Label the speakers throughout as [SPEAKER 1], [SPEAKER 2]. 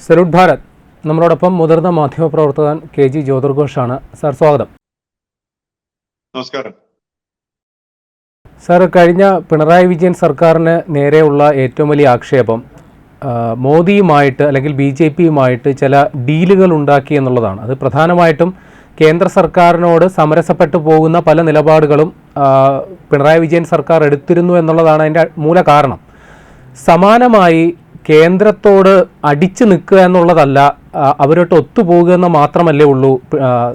[SPEAKER 1] Salute Bharat. നമ്മളോടൊപ്പം മുതിർന്ന മാധ്യമപ്രവർത്തകൻ KG ജ്യോതിർഘോഷാണ്. സാർ, സ്വാഗതം.
[SPEAKER 2] നമസ്കാരം.
[SPEAKER 1] സാർ, കഴിഞ്ഞ പിണറായി വിജയൻ സർക്കാരിന് നേരെയുള്ള ഏറ്റവും വലിയ ആക്ഷേപം മോദിയുമായിട്ട് അല്ലെങ്കിൽ BJPയുമായിട്ട് ചില ഡീലുകൾ ഉണ്ടാക്കി എന്നുള്ളതാണ്. അത് പ്രധാനമായിട്ടും കേന്ദ്ര സർക്കാരിനോട് സമരസപ്പെട്ടു പോകുന്ന പല നിലപാടുകളും പിണറായി വിജയൻ സർക്കാർ എടുത്തിരുന്നു എന്നുള്ളതാണ് അതിൻ്റെ മൂല കാരണം. സമാനമായി കേന്ദ്രത്തോട് അടിച്ചു നിൽക്കുക എന്നുള്ളതല്ല, അവരോട്ട് ഒത്തുപോകുക എന്ന് മാത്രമല്ലേ ഉള്ളൂ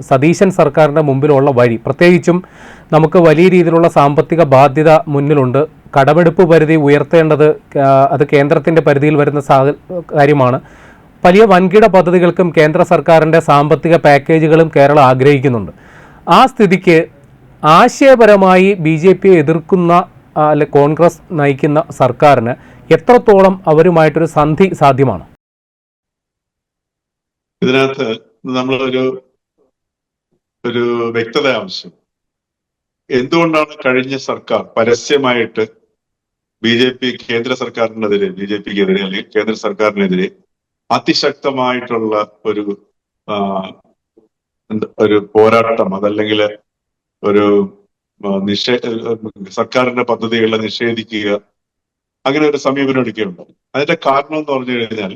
[SPEAKER 1] സതീശൻ സർക്കാരിൻ്റെ മുമ്പിലുള്ള വഴി. പ്രത്യേകിച്ചും നമുക്ക് വലിയ രീതിയിലുള്ള സാമ്പത്തിക ബാധ്യത മുന്നിലുണ്ട്. കടമെടുപ്പ് പരിധി ഉയർത്തേണ്ടത് അത് കേന്ദ്രത്തിൻ്റെ പരിധിയിൽ വരുന്ന കാര്യമാണ്. വലിയ വൻകിട പദ്ധതികൾക്കും കേന്ദ്ര സർക്കാരിൻ്റെ സാമ്പത്തിക പാക്കേജുകളും കേരളം ആഗ്രഹിക്കുന്നുണ്ട്. ആ സ്ഥിതിക്ക് ആശയപരമായി BJPയെ എതിർക്കുന്ന അല്ലെ കോൺഗ്രസ് നയിക്കുന്ന സർക്കാരിന് എത്രത്തോളം അവരുമായിട്ടൊരു സന്ധി സാധ്യമാണ്?
[SPEAKER 2] ഇതിനകത്ത് നമ്മളൊരു വ്യക്തത ആവശ്യം. എന്തുകൊണ്ടാണ് കഴിഞ്ഞ സർക്കാർ പരസ്യമായിട്ട് കേന്ദ്ര സർക്കാരിനെതിരെ, BJPക്കെതിരെ അല്ലെങ്കിൽ കേന്ദ്ര സർക്കാരിനെതിരെ അതിശക്തമായിട്ടുള്ള ഒരു പോരാട്ടം, അതല്ലെങ്കിൽ ഒരു സർക്കാരിന്റെ പദ്ധതികളെ നിഷേധിക്കുക, അങ്ങനെ ഒരു സമീപനം എടുക്കുകയുണ്ടായി. അതിന്റെ കാരണം എന്ന് പറഞ്ഞു കഴിഞ്ഞാൽ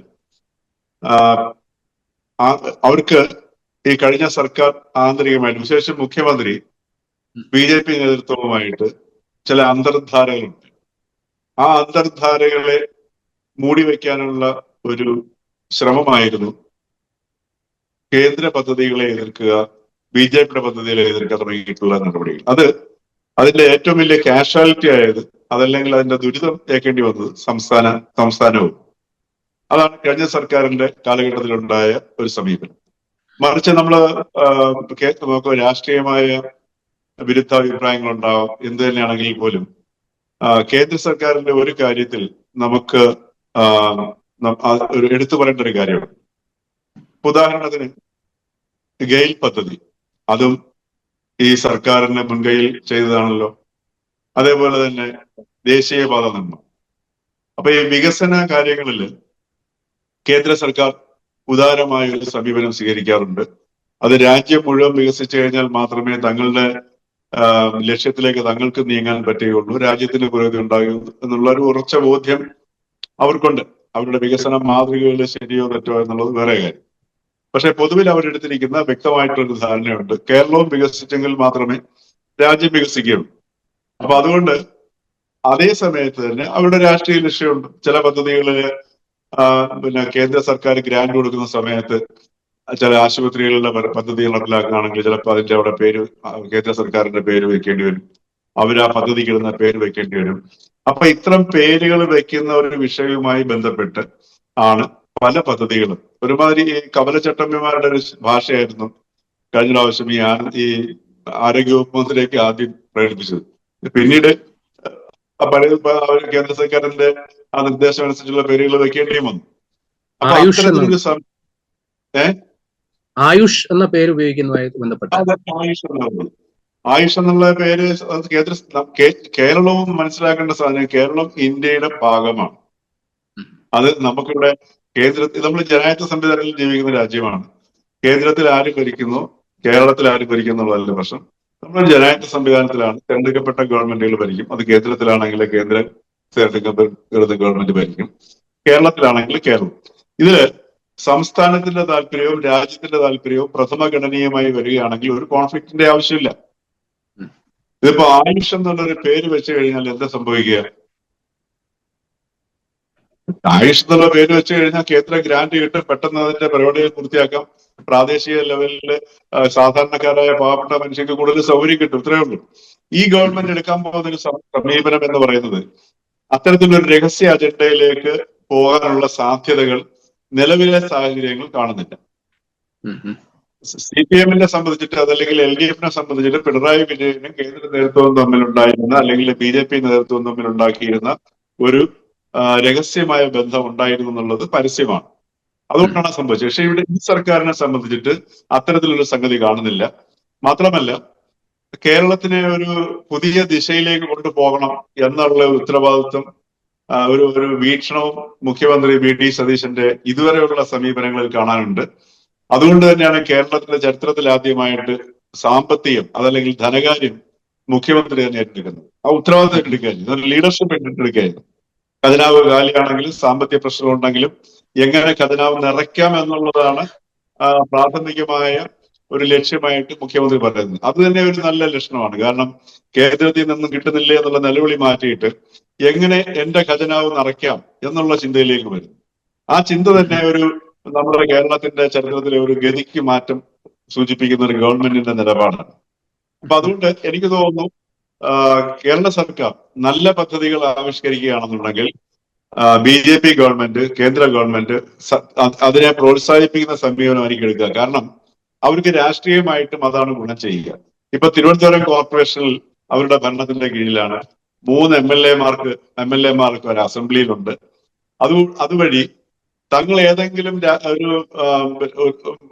[SPEAKER 2] അവർക്ക് ഈ കഴിഞ്ഞ സർക്കാർ ആന്തരികമായിട്ട്, വിശേഷം മുഖ്യമന്ത്രി BJP നേതൃത്വവുമായിട്ട് ചില അന്തർധാരകളുണ്ട്. ആ അന്തർധാരകളെ മൂടിവെക്കാനുള്ള ഒരു ശ്രമമായിരുന്നു കേന്ദ്ര പദ്ധതികളെ എതിർക്കുക, BJPയുടെ പദ്ധതികളെ എതിർക്കുക തുടങ്ങിയിട്ടുള്ള നടപടികൾ. അതിന്റെ ഏറ്റവും വലിയ കാഷ്വാലിറ്റി ആയത്, അതല്ലെങ്കിൽ അതിന്റെ ദുരിതം ഏൽക്കേണ്ടി വന്നത് സംസ്ഥാനവും. അതാണ് കഴിഞ്ഞ സർക്കാരിന്റെ കാലഘട്ടത്തിലുണ്ടായ ഒരു സമീപനം. മറിച്ച് നമുക്ക് രാഷ്ട്രീയമായ വിരുദ്ധാഭിപ്രായങ്ങൾ ഉണ്ടാവാം, എന്ത് തന്നെയാണെങ്കിൽ പോലും കേന്ദ്ര സർക്കാരിന്റെ ഒരു കാര്യത്തിൽ നമുക്ക് എടുത്തു പറയേണ്ട ഒരു കാര്യമാണ്. ഉദാഹരണത്തിന് ഗെയിൽ പദ്ധതി, അതും ഈ സർക്കാരിന്റെ മുൻകൈയിൽ ചെയ്തതാണല്ലോ. അതേപോലെ തന്നെ ദേശീയപാത നിർമ്മാണം. അപ്പൊ ഈ വികസന കാര്യങ്ങളിൽ കേന്ദ്ര സർക്കാർ ഉദാരമായ ഒരു സമീപനം സ്വീകരിക്കാറുണ്ട്. അത് രാജ്യം മുഴുവൻ വികസിച്ചു കഴിഞ്ഞാൽ മാത്രമേ തങ്ങളുടെ ലക്ഷ്യത്തിലേക്ക് തങ്ങൾക്ക് നീങ്ങാൻ പറ്റുകയുള്ളൂ, രാജ്യത്തിന് പുരോഗതി ഉണ്ടാകും എന്നുള്ള ഒരു ഉറച്ച ബോധ്യം അവർക്കുണ്ട്. അവരുടെ വികസന മാതൃകകൾ ശരിയോ തെറ്റോ എന്നുള്ളത് വേറെ കാര്യം. പക്ഷെ പൊതുവിൽ അവരെടുത്തിരിക്കുന്ന വ്യക്തമായിട്ടൊരു ധാരണയുണ്ട്, കേരളവും വികസിച്ചെങ്കിൽ മാത്രമേ രാജ്യം വികസിക്കുകയുള്ളൂ. അപ്പൊ അതുകൊണ്ട് അതേ സമയത്ത് തന്നെ അവരുടെ രാഷ്ട്രീയ ലക്ഷ്യമുണ്ട്. ചില പദ്ധതികളില് കേന്ദ്ര സർക്കാർ ഗ്രാന്റ് കൊടുക്കുന്ന സമയത്ത് ചില ആശുപത്രികളുടെ പദ്ധതികൾ നടപ്പിലാക്കുകയാണെങ്കിൽ ചിലപ്പോൾ അതിന്റെ അവിടെ കേന്ദ്ര സർക്കാരിന്റെ പേര് വെക്കേണ്ടി വരും, അവർ ആ പദ്ധതിക്ക് ഇടുന്ന പേര് വെക്കേണ്ടി വരും. അപ്പൊ ഇത്തരം പേരുകൾ വെക്കുന്ന ഒരു വിഷയവുമായി ബന്ധപ്പെട്ട് ആണ് പല പദ്ധതികളും. ഒരുമാതിരി കവലച്ചട്ടമ്പിമാരുടെ ഒരു ഭാഷയായിരുന്നു കഴിഞ്ഞ പ്രാവശ്യം ഈ ആരോഗ്യവകുപ്പ് മന്ത്രിയൊക്കെ ആദ്യം പ്രകടിപ്പിച്ചത്. പിന്നീട് കേന്ദ്ര സർക്കാരിന്റെ ആ നിർദ്ദേശം അനുസരിച്ചുള്ള പേരുകൾ വെക്കേണ്ടിയും വന്നു. അപ്പൊ അത്തരത്തിലൊരു
[SPEAKER 1] ആയുഷ് എന്ന പേര് ഉപയോഗിക്കുന്നതുമായി ബന്ധപ്പെട്ട
[SPEAKER 2] ആയുഷ് എന്നുള്ള പേര് കേരളവും മനസ്സിലാക്കേണ്ട സാധനം, കേരളം ഇന്ത്യയുടെ ഭാഗമാണ്. അത് നമുക്കിവിടെ കേന്ദ്രത്തിൽ, നമ്മൾ ജനാധിപത്യ സംവിധാനത്തിൽ ജീവിക്കുന്ന രാജ്യമാണ്. കേന്ദ്രത്തിൽ ആര് ഭരിക്കുന്നു, കേരളത്തിൽ ആര് ഭരിക്കുന്നുള്ളതല്ല പ്രശ്നം. നമ്മൾ ജനാധിപത്യ സംവിധാനത്തിലാണ്, തെരഞ്ഞെടുക്കപ്പെട്ട ഗവൺമെന്റുകൾ ഭരിക്കും. അത് കേന്ദ്രത്തിലാണെങ്കിൽ കേന്ദ്ര തെരഞ്ഞെടുക്കപ്പെട്ട ഗവൺമെന്റ് ഭരിക്കും, കേരളത്തിലാണെങ്കിൽ കേരളം. ഇതില് സംസ്ഥാനത്തിന്റെ താല്പര്യവും രാജ്യത്തിന്റെ താല്പര്യവും പ്രഥമഗണനീയമായി വരികയാണെങ്കിൽ ഒരു കോൺഫ്ലിക്റ്റിന്റെ ആവശ്യമില്ല. ഇതിപ്പോ ആയുഷ് എന്നുള്ളൊരു പേര് വെച്ച് കഴിഞ്ഞാൽ എന്താ സംഭവിക്കുക? ആയുഷ് എന്നുള്ള പേര് വെച്ച് കഴിഞ്ഞാൽ കേന്ദ്ര ഗ്രാന്റ് കിട്ടും, പെട്ടെന്ന് അതിന്റെ പരിപാടികൾ പൂർത്തിയാക്കാം, പ്രാദേശിക ലെവലിൽ സാധാരണക്കാരായ പാവപ്പെട്ട മനുഷ്യർക്ക് കൂടുതൽ സൗകര്യം കിട്ടും, ഇത്രയേ ഉള്ളൂ. ഈ ഗവൺമെന്റ് എടുക്കാൻ പോകുന്ന ഒരു സമീപനം എന്ന് പറയുന്നത് അത്തരത്തിലൊരു രഹസ്യ അജണ്ടയിലേക്ക് പോകാനുള്ള സാധ്യതകൾ നിലവിലെ സാഹചര്യങ്ങൾ കാണുന്നില്ല. CPM-നെ സംബന്ധിച്ചിട്ട്, അതല്ലെങ്കിൽ LDF-നെ സംബന്ധിച്ചിട്ട് പിണറായി വിജയനും കേന്ദ്ര നേതൃത്വവും തമ്മിലുണ്ടായിരുന്ന, അല്ലെങ്കിൽ BJP നേതൃത്വവും തമ്മിലുണ്ടാക്കിയിരുന്ന ഒരു രഹസ്യമായ ബന്ധം ഉണ്ടായിരുന്നു എന്നുള്ളത് പരസ്യമാണ്. അതുകൊണ്ടാണ് സംഭവിച്ചത്. പക്ഷെ ഇവിടെ ഈ സർക്കാരിനെ സംബന്ധിച്ചിട്ട് അത്തരത്തിലൊരു സംഗതി കാണുന്നില്ല. മാത്രമല്ല, കേരളത്തിനെ ഒരു പുതിയ ദിശയിലേക്ക് കൊണ്ടുപോകണം എന്നുള്ള ഉത്തരവാദിത്വം ഒരു വീക്ഷണവും മുഖ്യമന്ത്രി VD സതീശന്റെ ഇതുവരെയുള്ള സമീപനങ്ങളിൽ കാണാനുണ്ട്. അതുകൊണ്ട് തന്നെയാണ് കേരളത്തിന്റെ ചരിത്രത്തിൽ ആദ്യമായിട്ട് സാമ്പത്തികം അതല്ലെങ്കിൽ ധനകാര്യം മുഖ്യമന്ത്രി തന്നെ ഏറ്റെടുക്കുന്നത്. ആ ഉത്തരവാദിത്തം ഏറ്റെടുക്കുകയായിരുന്നു, ഒരു ലീഡർഷിപ്പ് ഏറ്റെടുക്കുകയായിരുന്നു. ഖജനാവ് കാലിയാണെങ്കിലും സാമ്പത്തിക പ്രശ്നമുണ്ടെങ്കിലും എങ്ങനെ ഖജനാവ് നിറയ്ക്കാം എന്നുള്ളതാണ് പ്രാഥമികമായ ഒരു ലക്ഷ്യമായിട്ട് മുഖ്യമന്ത്രി പറയുന്നത്. അത് തന്നെ ഒരു നല്ല ലക്ഷണമാണ്. കാരണം കേന്ദ്രത്തിൽ നിന്നും കിട്ടുന്നില്ല എന്നുള്ള നിലവിളി മാറ്റിയിട്ട് എങ്ങനെ എന്റെ ഖജനാവ് നിറയ്ക്കാം എന്നുള്ള ചിന്തയിലേക്ക് വരും. ആ ചിന്ത തന്നെ നമ്മുടെ കേരളത്തിന്റെ ചരിത്രത്തിലെ ഒരു ഗതിക്ക് മാറ്റം സൂചിപ്പിക്കുന്ന ഒരു ഗവൺമെന്റിന്റെ നിലപാടാണ്. അപ്പൊ അതുകൊണ്ട് എനിക്ക് തോന്നുന്നു കേരള സർക്കാർ നല്ല പദ്ധതികൾ ആവിഷ്കരിക്കുകയാണെന്നുണ്ടെങ്കിൽ BJP ഗവൺമെന്റ്, കേന്ദ്ര ഗവൺമെന്റ് അതിനെ പ്രോത്സാഹിപ്പിക്കുന്ന സമീപനമായിരിക്കും എടുക്കുക. കാരണം അവർക്ക് രാഷ്ട്രീയമായിട്ടും അതാണ് ഗുണം ചെയ്യുക. ഇപ്പൊ തിരുവനന്തപുരം കോർപ്പറേഷനിൽ അവരുടെ ഭരണത്തിന്റെ കീഴിലാണ് 3 MLA-മാർക്ക് ഒരു അസംബ്ലിയിലുണ്ട്. അതുവഴി തങ്ങൾ ഏതെങ്കിലും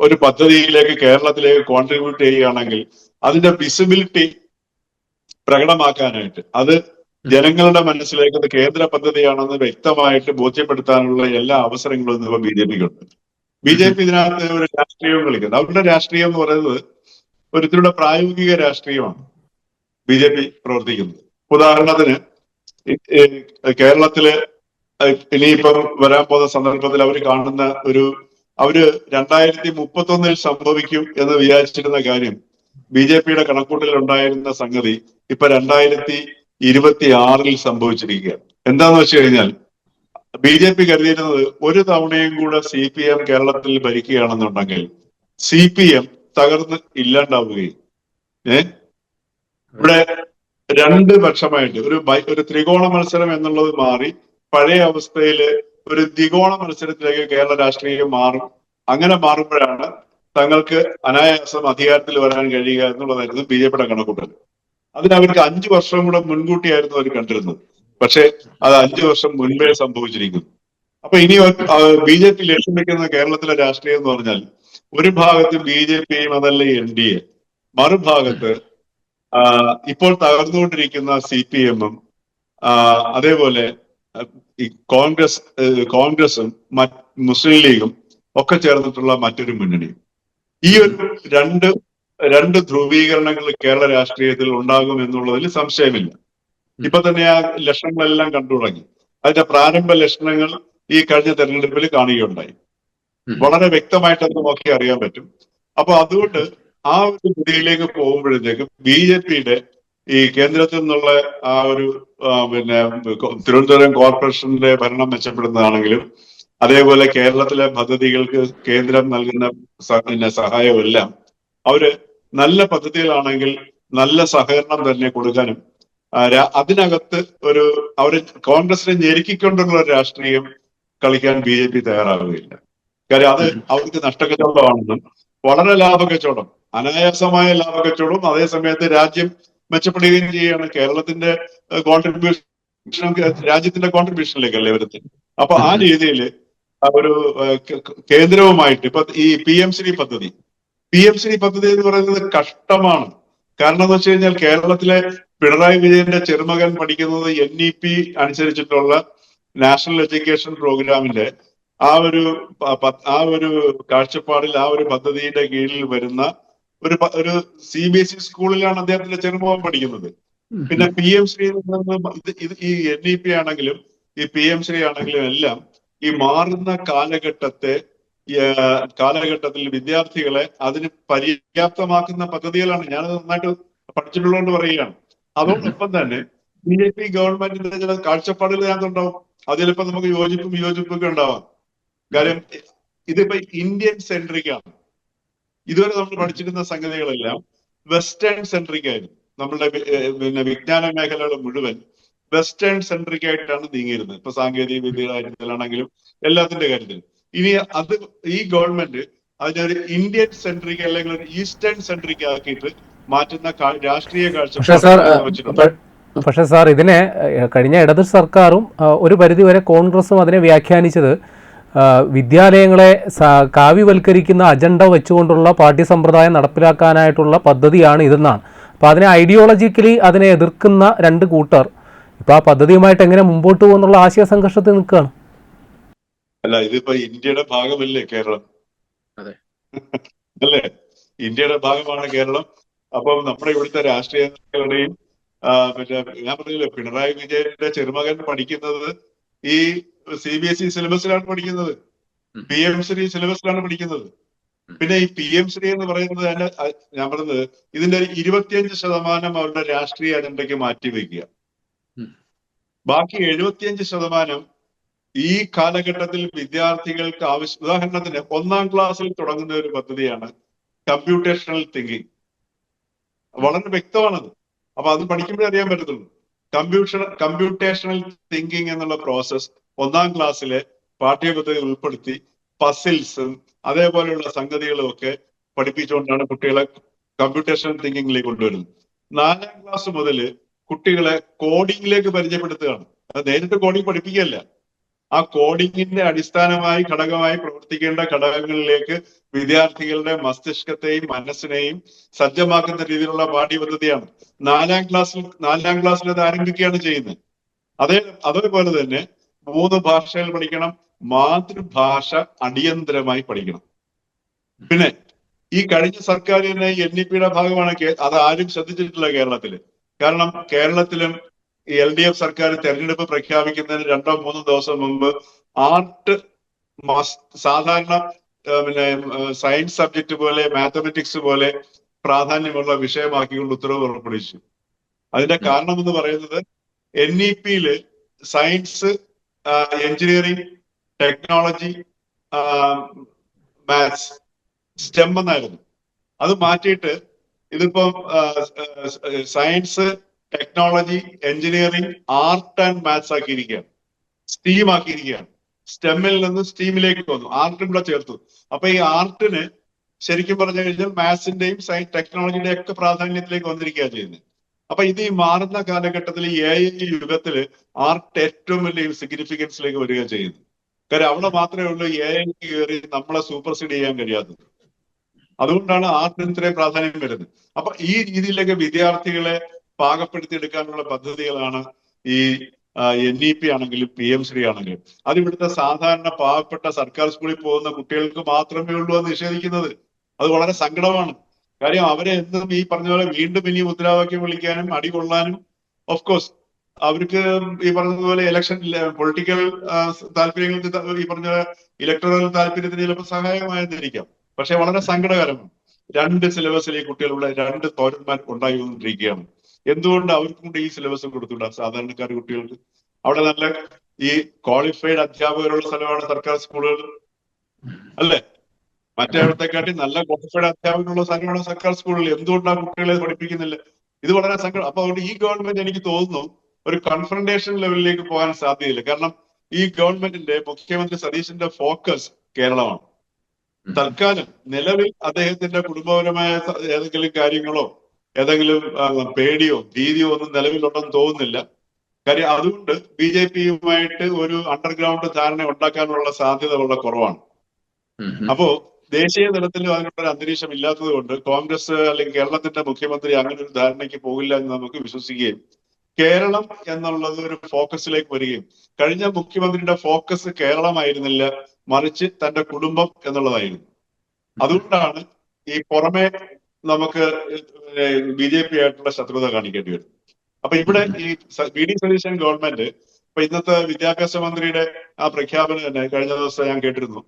[SPEAKER 2] ഒരു പദ്ധതിയിലേക്ക് കേരളത്തിലേക്ക് കോൺട്രിബ്യൂട്ട് ചെയ്യുകയാണെങ്കിൽ അതിന്റെ വിസിബിലിറ്റി പ്രകടമാക്കാനായിട്ട്, അത് ജനങ്ങളുടെ മനസ്സിലേക്ക് അത് കേന്ദ്ര പദ്ധതിയാണെന്ന് വ്യക്തമായിട്ട് ബോധ്യപ്പെടുത്താനുള്ള എല്ലാ അവസരങ്ങളും ഇന്നിപ്പോ BJPക്കുണ്ട്. BJP ഇതിനകത്ത് ഒരു രാഷ്ട്രീയവും കളിക്കുന്നത്. അവരുടെ രാഷ്ട്രീയം എന്ന് പറയുന്നത് ഒരിത്തിരിയുടെ പ്രായോഗിക രാഷ്ട്രീയമാണ് BJP പ്രവർത്തിക്കുന്നത്. ഉദാഹരണത്തിന് കേരളത്തില് ഇനിയിപ്പം വരാൻ പോകുന്ന സന്ദർഭത്തിൽ അവർ കാണുന്ന അവര് 2031 സംഭവിക്കും എന്ന് വിചാരിച്ചിരുന്ന കാര്യം BJPയുടെ കണക്കൂട്ടലിൽ ഉണ്ടായിരുന്ന സംഗതി ഇപ്പൊ 2026 സംഭവിച്ചിരിക്കുകയാണ്. എന്താന്ന് വെച്ച് കഴിഞ്ഞാൽ BJP കരുതിയിരുന്നത് ഒരു തവണയും കൂടെ CPM കേരളത്തിൽ ഭരിക്കുകയാണെന്നുണ്ടെങ്കിൽ CPM തകർന്ന് ഇല്ലാണ്ടാവുകയും ഇവിടെ 2 പക്ഷമായിട്ട് ഒരു ത്രികോണ മത്സരം എന്നുള്ളത് മാറി പഴയ അവസ്ഥയില് ഒരു ദ്വികോണ മത്സരത്തിലേക്ക് കേരള രാഷ്ട്രീയം മാറും. അങ്ങനെ മാറുമ്പോഴാണ് തങ്ങൾക്ക് അനായാസം അധികാരത്തിൽ വരാൻ കഴിയുക എന്നുള്ളതായിരുന്നു BJPയുടെ കണക്കൂട്ടൽ. അതിന് അവർക്ക് 5 വർഷം കൂടെ മുൻകൂട്ടിയായിരുന്നു അവർ കണ്ടിരുന്നത്. പക്ഷെ അത് 5 വർഷം മുൻപേ സംഭവിച്ചിരിക്കുന്നു. അപ്പൊ ഇനി BJP ലക്ഷ്യം വെക്കുന്ന കേരളത്തിലെ രാഷ്ട്രീയം എന്ന് പറഞ്ഞാൽ ഒരു ഭാഗത്ത് BJPയും അതല്ല NDA, മറുഭാഗത്ത് ഇപ്പോൾ തകർന്നുകൊണ്ടിരിക്കുന്ന CPM-ഉം അതേപോലെ ഈ കോൺഗ്രസും മുസ്ലിം ലീഗും ഒക്കെ ചേർന്നിട്ടുള്ള മറ്റൊരു മുന്നണിയും. ഈ ഒരു രണ്ട് ധ്രുവീകരണങ്ങൾ കേരള രാഷ്ട്രീയത്തിൽ ഉണ്ടാകും എന്നുള്ളതിൽ സംശയമില്ല. ഇപ്പൊ തന്നെ ആ ലക്ഷണങ്ങളെല്ലാം കണ്ടു തുടങ്ങി. അതിന്റെ പ്രാരംഭ ലക്ഷണങ്ങൾ ഈ കഴിഞ്ഞ തെരഞ്ഞെടുപ്പിൽ കാണുകയുണ്ടായി. വളരെ വ്യക്തമായിട്ട് അത് നോക്കി അറിയാൻ പറ്റും. അപ്പൊ അതുകൊണ്ട് ആ ഒരു ഗതിയിലേക്ക് പോകുമ്പോഴത്തേക്ക് BJPയുടെ ഈ കേന്ദ്രത്തിൽ നിന്നുള്ള ആ ഒരു തിരുവനന്തപുരം കോർപ്പറേഷന്റെ ഭരണം മെച്ചപ്പെടുന്നതാണെങ്കിലും അതേപോലെ കേരളത്തിലെ പദ്ധതികൾക്ക് കേന്ദ്രം നൽകുന്ന സഹായമെല്ലാം അവര് നല്ല പദ്ധതികളാണെങ്കിൽ നല്ല സഹകരണം തന്നെ കൊടുക്കാനും അതിനകത്ത് അവര് കോൺഗ്രസിനെ ഞെരുക്കിക്കൊണ്ടുള്ള ഒരു രാഷ്ട്രീയം കളിക്കാൻ BJP തയ്യാറാവുകയില്ല. കാര്യം അത് അവർക്ക് നഷ്ടക്കച്ചവടമാണെന്നും വളരെ ലാഭക്കച്ചവടം, അനായാസമായ ലാഭക്കച്ചവടവും അതേ സമയത്ത് രാജ്യം മെച്ചപ്പെടുകയും ചെയ്യുകയാണ്. കേരളത്തിന്റെ കോൺട്രിബ്യൂഷൻ രാജ്യത്തിന്റെ കോൺട്രിബ്യൂഷനിലേക്കല്ലേ വരുന്നത്. അപ്പൊ ആ രീതിയിൽ ഒരു കേന്ദ്രവുമായിട്ട് ഇപ്പൊ ഈ PM-ശ്രീ പദ്ധതി എന്ന് പറയുന്നത് കഷ്ടമാണ്. കാരണം എന്ന് വെച്ച് കഴിഞ്ഞാൽ കേരളത്തിലെ പിണറായി വിജയന്റെ ചെറുമകൻ പഠിക്കുന്നത് NEP അനുസരിച്ചിട്ടുള്ള നാഷണൽ എഡ്യൂക്കേഷൻ പ്രോഗ്രാമിന്റെ ആ ഒരു കാഴ്ചപ്പാടിൽ ആ ഒരു പദ്ധതിയുടെ കീഴിൽ വരുന്ന ഒരു CBSE സ്കൂളിലാണ് അദ്ദേഹത്തിന്റെ ചെറുമകൻ പഠിക്കുന്നത്. പിന്നെ PM-ശ്രീ ഈ NEP ആണെങ്കിലും ഈ PM-ശ്രീ ആണെങ്കിലും എല്ലാം ഈ മാറുന്ന കാലഘട്ടത്തിൽ വിദ്യാർത്ഥികളെ അതിന് പര്യാപ്തമാക്കുന്ന പദ്ധതികളാണ്. ഞാനത് നന്നായിട്ട് പഠിച്ചിട്ടുള്ളതുകൊണ്ട് പറയുകയാണ്. അതോടൊപ്പം തന്നെ BJP ഗവൺമെന്റിന്റെ ചില കാഴ്ചപ്പാടുകൾ അതിനകത്തുണ്ടാവും. അതിലിപ്പോ നമുക്ക് യോജിപ്പൊക്കെ ഉണ്ടാവാം. കാര്യം ഇതിപ്പോ ഇന്ത്യൻ സെൻട്രിക് ആണ്. ഇതുവരെ നമ്മൾ പഠിച്ചിരുന്ന സംഗതികളെല്ലാം വെസ്റ്റേൺ സെൻട്രിക് ആയിരുന്നു. നമ്മളുടെ വിജ്ഞാന മേഖലകൾ മുഴുവൻ വെസ്റ്റേൺ സെൻട്രിക് ആയിട്ടാണ് നീങ്ങിയിരുന്നത്. ഇപ്പൊ സാങ്കേതിക വിദ്യയുടെ കാര്യത്തിലാണെങ്കിലും എല്ലാത്തിന്റെ കാര്യത്തിലും. ഇനി ഈ ഗവൺമെന്റ് അതിനൊരു ഇന്ത്യൻ സെൻട്രിക് അല്ലെങ്കിൽ ഒരു ഈസ്റ്റേൺ സെൻട്രിക് ആക്കിയിട്ട് മാറ്റുന്ന രാഷ്ട്രീയ കാഴ്ചപ്പാട്.
[SPEAKER 1] പക്ഷേ സാർ, ഇതിനെ കഴിഞ്ഞ ഇടത് സർക്കാരും ഒരു പരിധിവരെ കോൺഗ്രസും അതിനെ വ്യാഖ്യാനിച്ചത് വിദ്യാലയങ്ങളെ കാവ്യവൽക്കരിക്കുന്ന അജണ്ട വെച്ചുകൊണ്ടുള്ള പാഠ്യസമ്പ്രദായം നടപ്പിലാക്കാനായിട്ടുള്ള പദ്ധതിയാണ് ഇതെന്നാണ്. അപ്പോൾ അതിനെ ഐഡിയോളജിക്കലി അതിനെ എതിർക്കുന്ന 2 കൂട്ടർ ഇപ്പോൾ ആ പദ്ധതിയുമായിട്ട് എങ്ങനെ മുമ്പോട്ട് പോകുന്നുള്ള ആശയ സംഘർഷത്തിൽ നിൽക്കുകയാണ്.
[SPEAKER 2] അല്ല, ഇതിപ്പോ ഇന്ത്യയുടെ ഭാഗമല്ലേ കേരളം?
[SPEAKER 3] അതെ.
[SPEAKER 2] അല്ലേ? ഇന്ത്യയുടെ ഭാഗമാണ് കേരളം. അപ്പം നമ്മുടെ ഇവിടുത്തെ രാഷ്ട്രീയ നേതാക്കളുടെയും മറ്റേ ഞാൻ പറഞ്ഞില്ലേ, പിണറായി വിജയന്റെ ചെറുമകൻ പഠിക്കുന്നത് ഈ CBSE സിലബസിലാണ് പഠിക്കുന്നത്, PM ശ്രീ സിലബസിലാണ് പഠിക്കുന്നത്. പിന്നെ ഈ PM ശ്രീ എന്ന് പറയുന്നത് തന്നെ ഞാൻ പറഞ്ഞത് ഇതിന്റെ 25% അവരുടെ രാഷ്ട്രീയ അജണ്ടയ്ക്ക് മാറ്റിവെക്കുക. ബാക്കി 75% ഈ കാലഘട്ടത്തിൽ വിദ്യാർത്ഥികൾക്ക് ഉദാഹരണത്തിന് 1ാം ക്ലാസ്സിൽ തുടങ്ങുന്ന ഒരു പദ്ധതിയാണ് കമ്പ്യൂട്ടേഷണൽ തിങ്കിങ്. വളരെ വ്യക്തമാണത്. അപ്പൊ അത് പഠിക്കുമ്പോഴേ അറിയാൻ പറ്റത്തുള്ളൂ. കമ്പ്യൂട്ടേഷണൽ തിങ്കിങ് എന്നുള്ള പ്രോസസ് 1ാം ക്ലാസ്സിലെ പാഠ്യപദ്ധതി ഉൾപ്പെടുത്തി പസിൽസും അതേപോലെയുള്ള സംഗതികളും ഒക്കെ പഠിപ്പിച്ചുകൊണ്ടാണ് കുട്ടികളെ കമ്പ്യൂട്ടേഷണൽ തിങ്കിങ്ങിലേക്ക് കൊണ്ടുവരുന്നത്. 4ാം ക്ലാസ് മുതൽ കുട്ടികളെ കോഡിങ്ങിലേക്ക് പരിചയപ്പെടുത്തുകയാണ്. അത് നേരിട്ട് കോഡിങ് പഠിപ്പിക്കുകയല്ല, ആ കോഡിങ്ങിന്റെ അടിസ്ഥാനമായി ഘടകമായി പ്രവർത്തിക്കേണ്ട ഘടകങ്ങളിലേക്ക് വിദ്യാർത്ഥികളുടെ മസ്തിഷ്കത്തെയും മനസ്സിനെയും സജ്ജമാക്കുന്ന രീതിയിലുള്ള പാഠ്യപദ്ധതിയാണ് 4ാം ക്ലാസ്സിൽ അത് ആരംഭിക്കുകയാണ് ചെയ്യുന്നത്. അതേപോലെ തന്നെ 3 ഭാഷകൾ പഠിക്കണം, മാതൃഭാഷ അടിയന്തരമായി പഠിക്കണം. പിന്നെ ഈ കഴിഞ്ഞ സർക്കാർ തന്നെ NEP-യുടെ ഭാഗമാണ്, അത് ആരും ശ്രദ്ധിച്ചിട്ടില്ല കേരളത്തില്. കാരണം കേരളത്തിലും ഈ LDF സർക്കാർ തെരഞ്ഞെടുപ്പ് പ്രഖ്യാപിക്കുന്നതിന് 2-3 ദിവസം മുമ്പ് ആർട്ട് സാധാരണ പിന്നെ സയൻസ് സബ്ജക്ട് പോലെ മാത്തമെറ്റിക്സ് പോലെ പ്രാധാന്യമുള്ള വിഷയമാക്കിക്കൊണ്ട് ഉത്തരവ് പുറപ്പെടുവിച്ചു. അതിന്റെ കാരണം എന്ന് പറയുന്നത് NEP-യില് science, engineering, technology, maths, STEM എന്നായിരുന്നു. അത് മാറ്റിയിട്ട് ഇതിപ്പം science, technology, engineering, art and maths ആക്കിയിരിക്കുകയാണ്, STEAM ആക്കിയിരിക്കുകയാണ്. STEM-ൽ നിന്ന് STEAM-ലേക്ക് വന്നു, ആർട്ടും കൂടെ ചേർത്തു. അപ്പൊ ഈ ആർട്ടിന് ശരിക്കും പറഞ്ഞു കഴിഞ്ഞാൽ മാത്സിന്റെയും ടെക്നോളജിയുടെയും ഒക്കെ പ്രാധാന്യത്തിലേക്ക് വന്നിരിക്കുകയാണ് ചെയ്യുന്നത്. അപ്പൊ ഇത് ഈ മാറുന്ന കാലഘട്ടത്തിൽ AI യുഗത്തില് ആർട്ട് ഏറ്റവും വലിയ സിഗ്നിഫിക്കൻസിലേക്ക് വരിക ചെയ്യുന്നു. കാര്യം അവിടെ മാത്രമേ ഉള്ളൂ AI കയറി നമ്മളെ സൂപ്പർസീഡ് ചെയ്യാൻ കഴിയാത്തത്. അതുകൊണ്ടാണ് ആർട്ടിന് ഇത്രയും പ്രാധാന്യം വരുന്നത്. അപ്പൊ ഈ രീതിയിലേക്ക് വിദ്യാർത്ഥികളെ പാകപ്പെടുത്തിയെടുക്കാനുള്ള പദ്ധതികളാണ് ഈ NEP ആണെങ്കിലും PM ശ്രീ ആണെങ്കിലും. അത് ഇവിടുത്തെ സാധാരണ പാവപ്പെട്ട സർക്കാർ സ്കൂളിൽ പോകുന്ന കുട്ടികൾക്ക് മാത്രമേ ഉള്ളൂ അത് നിഷേധിക്കുന്നത്. അത് വളരെ സങ്കടമാണ്. കാര്യം അവരെ എന്നും ഈ പറഞ്ഞ പോലെ വീണ്ടും ഇനി മുദ്രാവാക്യം വിളിക്കാനും അടികൊള്ളാനും ഓഫ് കോഴ്സ് അവർക്ക് ഈ പറഞ്ഞതുപോലെ ഇലക്ഷൻ പൊളിറ്റിക്കൽ താല്പര്യങ്ങൾക്ക് ഈ പറഞ്ഞ ഇലക്ടറൽ താല്പര്യത്തിന് ചിലപ്പോൾ സഹായമായെന്നിരിക്കാം. പക്ഷെ വളരെ സങ്കടകരമാണ്. 2 സിലബസിൽ ഈ കുട്ടികളുടെ 2 പൗരന്മാർ ഉണ്ടായിക്കൊണ്ടിരിക്കുകയാണ്. എന്തുകൊണ്ട് അവർക്കും കൂടി ഈ സിലബസ് കൊടുത്തുകൂടാ സാധാരണക്കാർ കുട്ടികൾക്ക്? അവിടെ നല്ല ഈ ക്വാളിഫൈഡ് അധ്യാപകരുള്ള സ്ഥലമാണ് സർക്കാർ സ്കൂളുകൾ, അല്ലേ? മറ്റേടത്തെക്കാട്ടി നല്ല ക്വാളിഫൈഡ് അധ്യാപകരുള്ള സ്ഥലമാണ് സർക്കാർ സ്കൂളുകൾ. എന്തുകൊണ്ടാണ് കുട്ടികളെ പഠിപ്പിക്കുന്നില്ല? ഇത് വളരെ സങ്കടം. അപ്പൊ അതുകൊണ്ട് ഈ ഗവൺമെന്റ് എനിക്ക് തോന്നുന്നു ഒരു കൺഫ്രണ്ടേഷൻ ലെവലിലേക്ക് പോകാൻ സാധ്യതയില്ല. കാരണം ഈ ഗവൺമെന്റിന്റെ മുഖ്യമന്ത്രി സതീശന്റെ ഫോക്കസ് കേരളമാണ്. തൽക്കാലം നിലവിൽ അദ്ദേഹത്തിന്റെ കുടുംബപരമായ ഏതെങ്കിലും കാര്യങ്ങളോ ഏതെങ്കിലും പേടിയോ ഭീതിയോ ഒന്നും നിലവിലുണ്ടെന്ന് തോന്നുന്നില്ല. കാര്യം അതുകൊണ്ട് BJP-യുമായിട്ട് ഒരു അണ്ടർഗ്രൗണ്ട് ധാരണ ഉണ്ടാക്കാനുള്ള സാധ്യത വളരെ കുറവാണ്. അപ്പോ ദേശീയ തലത്തിൽ അതിനുള്ള അന്തരീക്ഷം ഇല്ലാത്തത് കൊണ്ട് കോൺഗ്രസ് അല്ലെങ്കിൽ കേരളത്തിന്റെ മുഖ്യമന്ത്രി അങ്ങനെ ഒരു ധാരണയ്ക്ക് പോകില്ല എന്ന് നമുക്ക് വിശ്വസിക്കുകയും കേരളം എന്നുള്ളത് ഒരു ഫോക്കസിലേക്ക് വരികയും, കഴിഞ്ഞ മുഖ്യമന്ത്രിയുടെ ഫോക്കസ് കേരളമായിരുന്നില്ല, മറിച്ച് തന്റെ കുടുംബം എന്നുള്ളതായിരുന്നു. അതുകൊണ്ടാണ് ഈ പുറമെ നമുക്ക് BJP ആയിട്ടുള്ള ശത്രുത കാണിക്കേണ്ടി വരും. അപ്പൊ ഇവിടെ ഈ VD സതീശൻ ഗവൺമെന്റ് ഇപ്പൊ ഇന്നത്തെ വിദ്യാഭ്യാസ മന്ത്രിയുടെ ആ പ്രഖ്യാപനം തന്നെ കഴിഞ്ഞ ദിവസം ഞാൻ കേട്ടിരുന്നു.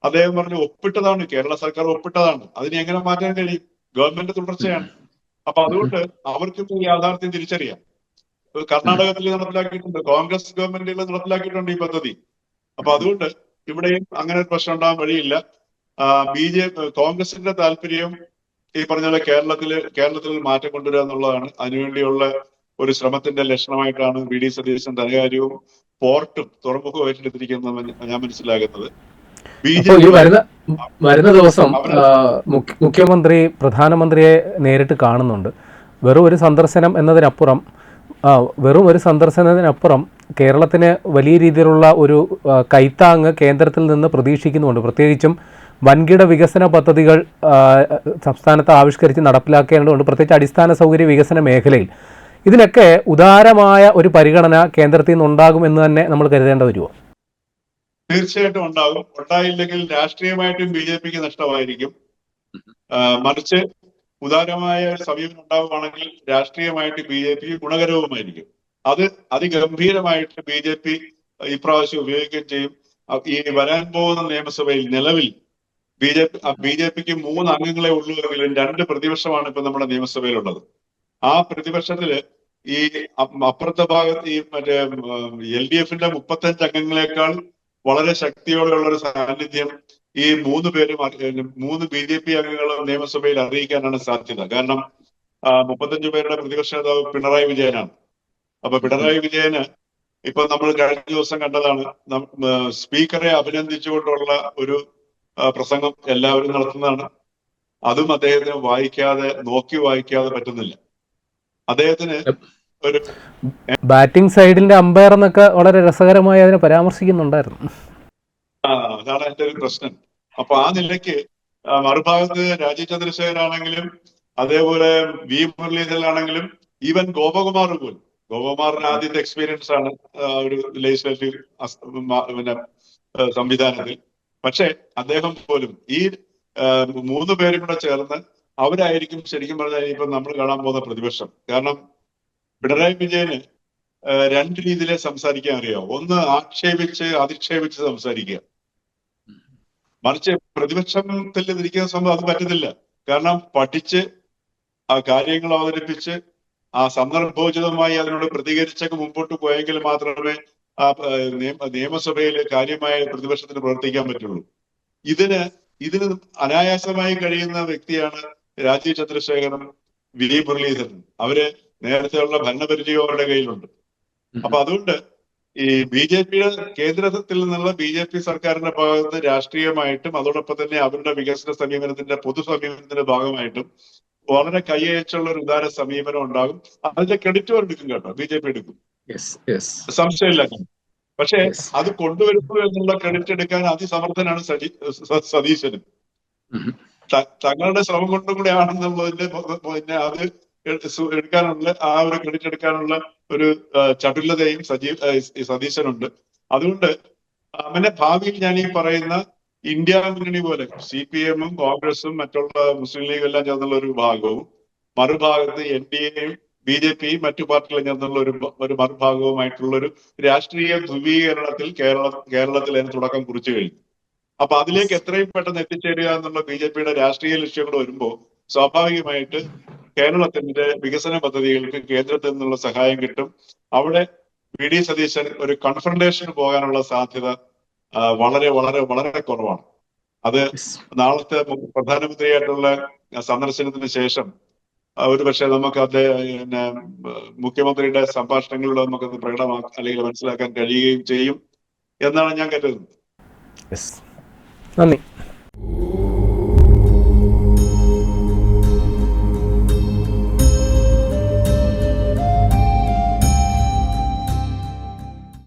[SPEAKER 2] അദ്ദേഹം പറഞ്ഞു ഒപ്പിട്ടതാണ്, കേരള സർക്കാർ ഒപ്പിട്ടതാണ്, അതിനെ എങ്ങനെ മാറ്റാൻ കഴിയും? ഗവൺമെന്റ് തുടർച്ചയാണ്. അപ്പൊ അതുകൊണ്ട് അവർക്കും ഈ യാഥാർത്ഥ്യം തിരിച്ചറിയാം. കർണാടകത്തിൽ നടപ്പിലാക്കിയിട്ടുണ്ട്, കോൺഗ്രസ് ഗവൺമെന്റുകൾ നടപ്പിലാക്കിയിട്ടുണ്ട് ഈ പദ്ധതി. അപ്പൊ അതുകൊണ്ട് ഇവിടെയും അങ്ങനെ ഒരു പ്രശ്നം ഉണ്ടാകാൻ വഴിയില്ല. കോൺഗ്രസിന്റെ താല്പര്യം ഈ പറഞ്ഞ പോലെ കേരളത്തിൽ മാറ്റം കൊണ്ടുവരിക എന്നുള്ളതാണ്. അതിനുവേണ്ടിയുള്ള ഒരു ശ്രമത്തിന്റെ ലക്ഷണമായിട്ടാണ് VD സതീശൻ ധനകാര്യവും പോർട്ടും തുറമുഖവും ഏറ്റെടുത്തിരിക്കുന്നത് ഞാൻ മനസ്സിലാക്കുന്നത്.
[SPEAKER 1] വരുന്ന ദിവസം മുഖ്യമന്ത്രി പ്രധാനമന്ത്രിയെ നേരിട്ട് കാണുന്നുണ്ട്. വെറും ഒരു സന്ദർശനത്തിനപ്പുറം കേരളത്തിന് വലിയ രീതിയിലുള്ള ഒരു കൈത്താങ്ങ് കേന്ദ്രത്തിൽ നിന്ന് പ്രതീക്ഷിക്കുന്നുണ്ട്. പ്രത്യേകിച്ചും വൻകിട വികസന പദ്ധതികൾ സംസ്ഥാനത്ത് ആവിഷ്കരിച്ച് നടപ്പിലാക്കേണ്ടതുണ്ട്. പ്രത്യേകിച്ച് അടിസ്ഥാന സൗകര്യ വികസന മേഖലയിൽ ഇതിനൊക്കെ ഉദാരമായ ഒരു പരിഗണന കേന്ദ്രത്തിൽ നിന്ന് ഉണ്ടാകുമെന്ന് തന്നെ നമ്മൾ കരുതേണ്ട വരുമോ?
[SPEAKER 2] തീർച്ചയായിട്ടും ഉണ്ടാകും. ഉണ്ടായില്ലെങ്കിൽ രാഷ്ട്രീയമായിട്ടും BJPക്ക് നഷ്ടമായിരിക്കും. മറിച്ച് ഉദാരമായ സമീപനം ഉണ്ടാവുകയാണെങ്കിൽ രാഷ്ട്രീയമായിട്ട് BJPക്ക് ഗുണകരവുമായിരിക്കും. അത് അതിഗംഭീരമായിട്ട് BJP ഇപ്രാവശ്യം ഉപയോഗിക്കുകയും ചെയ്യും. ഈ വരാൻ പോകുന്ന നിയമസഭയിൽ നിലവിൽ BJPക്ക് 3 അംഗങ്ങളെ ഉള്ളുവെങ്കിലും 2 പ്രതിപക്ഷമാണ് ഇപ്പൊ നമ്മുടെ നിയമസഭയിലുള്ളത്. ആ പ്രതിപക്ഷത്തില് ഈ അപ്പുറത്തെ ഭാഗത്ത് ഈ മറ്റേ LDFന്റെ 35 അംഗങ്ങളെക്കാൾ വളരെ ശക്തിയോടെയുള്ള ഒരു സാന്നിധ്യം ഈ 3 പേരും 3 BJP അംഗങ്ങളും നിയമസഭയിൽ അറിയിക്കാനാണ് സാധ്യത. കാരണം 35 പേരുടെ പ്രതിപക്ഷ നേതാവ് പിണറായി വിജയനാണ്. അപ്പൊ പിണറായി വിജയന് ഇപ്പൊ നമ്മൾ കഴിഞ്ഞ ദിവസം കണ്ടതാണ്, സ്പീക്കറെ അഭിനന്ദിച്ചുകൊണ്ടുള്ള ഒരു പ്രസംഗം എല്ലാവരും നടത്തുന്നതാണ്. അതും അദ്ദേഹത്തിന് നോക്കി വായിക്കാതെ പറ്റുന്നില്ല. അദ്ദേഹത്തിന് ഒരു
[SPEAKER 1] ബാറ്റിംഗ് സൈഡിന്റെ അമ്പയർ എന്നൊക്കെ വളരെ രസകരമായി അതിനെ പരാമർശിക്കുന്നുണ്ടായിരുന്നു.
[SPEAKER 2] അതാണ് എന്റെ ഒരു പ്രശ്നം. അപ്പൊ ആ നിലയ്ക്ക് മറുഭാഗത്ത് രാജീവ് ചന്ദ്രശേഖരാണെങ്കിലും അതേപോലെ V മുരളീധരനാണെങ്കിലും ഈവൻ ഗോപകുമാറിന് ആദ്യത്തെ എക്സ്പീരിയൻസ് ആണ് ഒരു ലെജിസ്ലേറ്റീവ് സംവിധാനത്തിൽ. പക്ഷെ അദ്ദേഹം പോലും ഈ 3 പേരും കൂടെ ചേർന്ന് അവരായിരിക്കും ശരിക്കും പറഞ്ഞാൽ ഇപ്പൊ നമ്മൾ കാണാൻ പോകുന്ന പ്രതിപക്ഷം. കാരണം പിണറായി വിജയന് 2 രീതിയിലെ സംസാരിക്കാൻ അറിയാം. ഒന്ന് അധിക്ഷേപിച്ച് സംസാരിക്കുക. മറിച്ച് പ്രതിപക്ഷത്തിൽ ഇരിക്കുന്ന സംഭവം അത് പറ്റുന്നില്ല. കാരണം പഠിച്ച് ആ കാര്യങ്ങൾ അവതരിപ്പിച്ച് ആ സന്ദർഭോചിതമായി അതിനോട് പ്രതികരിച്ചൊക്കെ മുമ്പോട്ട് പോയെങ്കിൽ മാത്രമേ ആ നിയമസഭയിൽ കാര്യമായ പ്രതിപക്ഷത്തിന് പ്രവർത്തിക്കാൻ പറ്റുള്ളൂ. ഇതിന് അനായാസമായി കഴിയുന്ന വ്യക്തിയാണ് രാജീവ് ചന്ദ്രശേഖരനും V മുരളീധരനും. അവര് നേരത്തെയുള്ള ഭരണപരിചയം അവരുടെ കയ്യിലുണ്ട്. അപ്പൊ അതുകൊണ്ട് ഈ BJPയുടെ കേന്ദ്രത്തിൽ നിന്നുള്ള BJP സർക്കാരിന്റെ ഭാഗത്ത് രാഷ്ട്രീയമായിട്ടും അതോടൊപ്പം തന്നെ അവരുടെ വികസന സമീപനത്തിന്റെ പൊതു സമീപനത്തിന്റെ ഭാഗമായിട്ടും വളരെ കൈയച്ചുള്ള ഒരു ഉദാര സമീപനം ഉണ്ടാകും. അതിന്റെ ക്രെഡിറ്റ് എടുക്കും കേട്ടോ, BJP എടുക്കും, സംശയമില്ല. പക്ഷെ അത് കൊണ്ടുവരുന്നു എന്നുള്ള ക്രെഡിറ്റ് എടുക്കാൻ അതിസമർത്ഥനാണ് സതീശനും. തങ്ങളുടെ ശ്രമം കൊണ്ടും കൂടെ ആണെന്നുള്ളതിന്റെ പിന്നെ അത് എടുക്കാനുള്ള ആ ഒരു ക്രെഡിറ്റ് എടുക്കാനുള്ള ഒരു ചടുലതയും സതീശനുണ്ട്. അതുകൊണ്ട് അങ്ങനെ ഭാവിയിൽ ഞാൻ ഈ പറയുന്ന ഇന്ത്യ മുന്നണി പോലെ CPM-ഉം കോൺഗ്രസും മറ്റുള്ള മുസ്ലിം ലീഗും എല്ലാം ചേർന്നുള്ള ഒരു ഭാഗവും, മറുഭാഗത്ത് NDA-യും BJPയും മറ്റു പാർട്ടികളും ചേർന്നുള്ള ഒരു മറുഭാഗവുമായിട്ടുള്ള ഒരു രാഷ്ട്രീയ ധ്രുവീകരണത്തിൽ കേരളത്തിൽ അതിന് തുടക്കം കുറിച്ചു കഴിഞ്ഞു. അപ്പൊ അതിലേക്ക് എത്രയും പെട്ടെന്ന് എത്തിച്ചേരുക എന്നുള്ള BJPയുടെ രാഷ്ട്രീയ ലക്ഷ്യങ്ങൾ വരുമ്പോൾ സ്വാഭാവികമായിട്ട് കേരളത്തിന്റെ വികസന പദ്ധതികൾക്ക് കേന്ദ്രത്തിൽ നിന്നുള്ള സഹായം കിട്ടും. അവിടെ VD സതീശൻ ഒരു കൺഫ്രണ്ടേഷന് പോകാനുള്ള സാധ്യത വളരെ വളരെ വളരെ കുറവാണ്. അത് നാളത്തെ പ്രധാനമന്ത്രിയായിട്ടുള്ള സന്ദർശനത്തിന് ശേഷം ഒരുപക്ഷെ നമുക്ക് പിന്നെ മുഖ്യമന്ത്രിയുടെ സംഭാഷണങ്ങളിലൂടെ നമുക്കത് പ്രകടമാക്കാൻ അല്ലെങ്കിൽ മനസ്സിലാക്കാൻ കഴിയുകയും ചെയ്യും എന്നാണ് ഞാൻ കരുതുന്നത്.
[SPEAKER 1] നന്ദി.